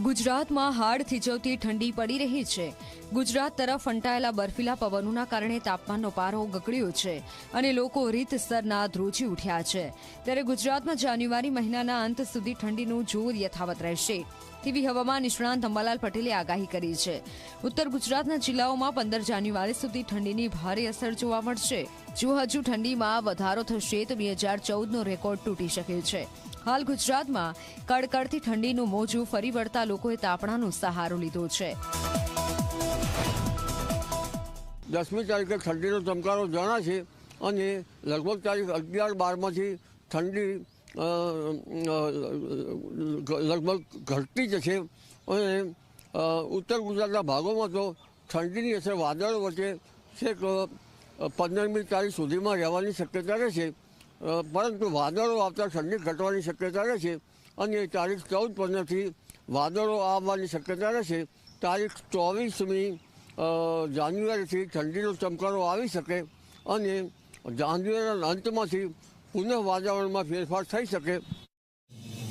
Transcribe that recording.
ગુજરાતમાં હાડ થીજવતી ઠંડી પડી રહી છે। ગુજરાત તરફ ફંટાયેલા બર્ફીલા પવનોના કારણે તાપમાનનો પારો ગગડ્યો છે અને લોકો રીતસરના ધ્રુજી ઉઠ્યા છે। ત્યારે ગુજરાતમાં જાન્યુઆરી મહિનાના અંત સુધી ઠંડીનું જોર યથાવત રહેશે તેવી હવામાન નિષ્ણાંત અંબાલાલ પટેલે આગાહી કરી છે। ઉત્તર ગુજરાતના જિલ્લાઓમાં 15 જાન્યુઆરી સુધી ઠંડીની ભારે અસર જોવા મળશે। જો હજુ ઠંડીમાં વધારો થશે તો 2014નો રેકોર્ડ તૂટી શકે છે। હાલ ગુજરાતમાં કડકડતી ઠંડીનું મોજું ફરી વળતા લોકોએ તાપણાનો સહારો લીધો છે। 10મી તારીખે ઠંડીનો ચમકારો જણાશે અને લગભગ તારીખ 11-12માંથી ઠંડી લગભગ ઘટતી જશે અને ઉત્તર ગુજરાતના ભાગોમાં તો ઠંડીની અસર વાદળો વચ્ચે છેક 15મી તારીખ સુધીમાં રહેવાની શક્યતા રહેશે, પરંતુ વાદળો આવતા ઠંડી ઘટવાની શક્યતા રહેશે અને તારીખ 14-15થી વાદળો આવવાની શક્યતા રહેશે। તારીખ 24મી જાન્યુઆરીથી ઠંડીનો ચમકારો આવી શકે અને જાન્યુઆરીના અંતમાંથી પુનઃ વાતાવરણમાં ફેરફાર થઈ શકે।